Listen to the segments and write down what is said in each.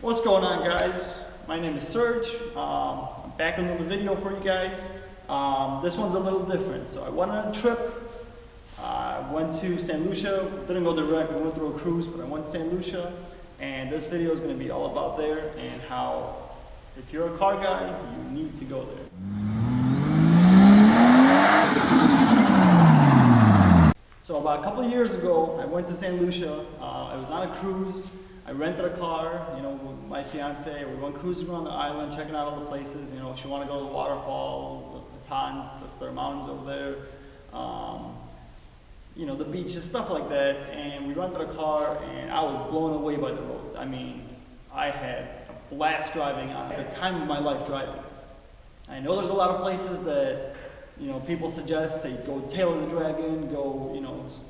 What's going on, guys? My name is Serge. I'm back with another video for you guys. This one's a little different. So I went on a trip. I went to Saint Lucia. Didn't go direct, we went through a cruise, but I went to Saint Lucia. And this video is going to be all about there and how, if you're a car guy, you need to go there. So about a couple of years ago, I went to Saint Lucia. I was on a cruise. I rented a car, with my fiance. We went cruising around the island, checking out all the places. She wanted to go to the waterfall, the Tons, that's their mountains over there. The beaches, stuff like that. And we rented a car, and I was blown away by the roads. I mean, I had a blast driving. I had the time of my life driving. I know there's a lot of places that people suggest, say, go Tail of the Dragon, go,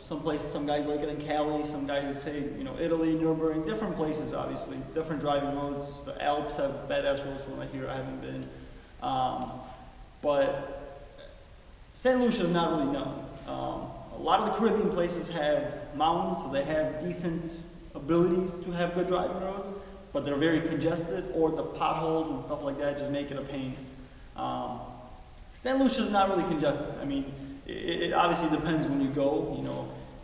some places, some guys like it in Cali, some guys say, Italy, Nürburgring, different places, obviously, different driving roads. The Alps have badass roads from right here, I haven't been. But Saint Lucia is not really known. A lot of the Caribbean places have mountains, so they have decent abilities to have good driving roads, but they're very congested, or the potholes and stuff like that just make it a pain. Saint Lucia is not really congested. I mean, it obviously depends when you go.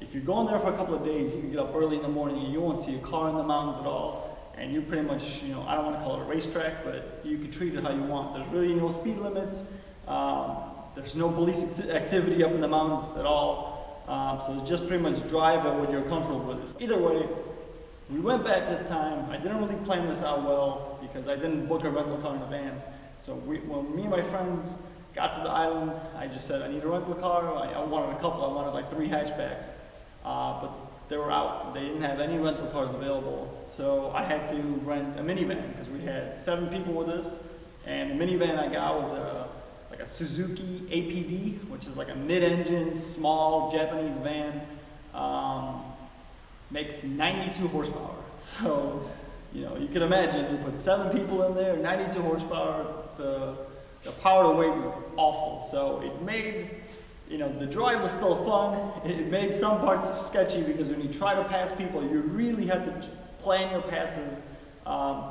If you're going there for a couple of days, you can get up early in the morning and you won't see a car in the mountains at all. And you pretty much, I don't want to call it a racetrack, but you can treat it how you want. There's really no speed limits. There's no police activity up in the mountains at all. So just pretty much drive at what you're comfortable with. Either way, we went back this time. I didn't really plan this out well because I didn't book a rental car in advance. So when me and my friends got to the island, I just said, I need a rental car. I wanted a couple. I wanted like 3 hatchbacks. But they were out. They didn't have any rental cars available. So I had to rent a minivan because we had 7 people with us. And the minivan I got was like a Suzuki APV, which is like a mid-engine, small Japanese van. Makes 92 horsepower. So, you can imagine, you put 7 people in there, 92 horsepower, the power to weight was awful. So it made, the drive was still fun. It made some parts sketchy because when you try to pass people, you really have to plan your passes,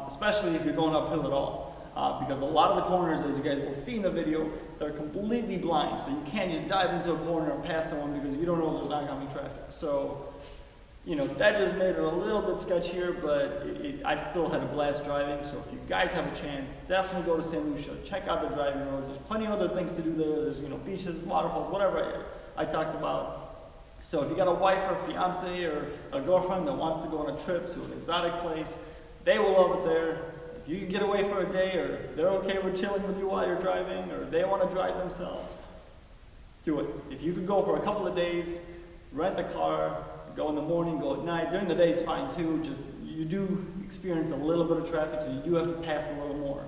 especially if you're going uphill at all. Because a lot of the corners, as you guys will see in the video, they're completely blind. So you can't just dive into a corner and pass someone because you don't know if there's oncoming traffic. So, that just made it a little bit sketchier, but I still had a blast driving. So if you guys have a chance, definitely go to Saint Lucia. Check out the driving roads. There's plenty of other things to do there. There's, beaches, waterfalls, whatever I talked about. So if you got a wife or a fiance or a girlfriend that wants to go on a trip to an exotic place, they will love it there. If you can get away for a day, or they're okay with chilling with you while you're driving, or they want to drive themselves, do it. If you could go for a couple of days, rent a car, go in the morning, go at night. During the day is fine too, just you do experience a little bit of traffic, so you do have to pass a little more.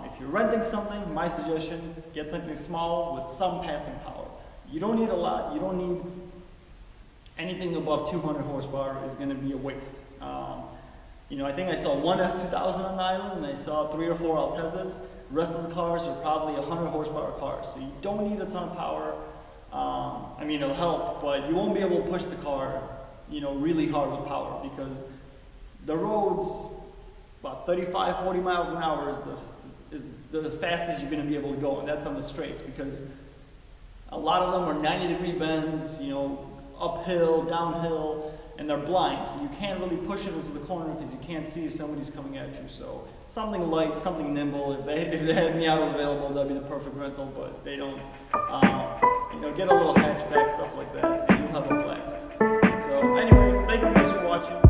If you're renting something, my suggestion, get something small with some passing power. You don't need a lot. You don't need anything above 200 horsepower is going to be a waste. I think I saw one S2000 on the island, and I saw 3 or 4 Altezas. The rest of the cars are probably 100 horsepower cars, so you don't need a ton of power. It'll help, but you won't be able to push the car, really hard with power because the roads, about 35, 40 miles an hour is the fastest you're going to be able to go, and that's on the straights because a lot of them are 90-degree bends, uphill, downhill, and they're blind, so you can't really push it into the corner because you can't see if somebody's coming at you. So something light, something nimble. If they had Miatas available, that'd be the perfect rental, but they don't. Get a little hatchback, stuff like that, and you'll have a blast. So anyway, thank you guys for watching.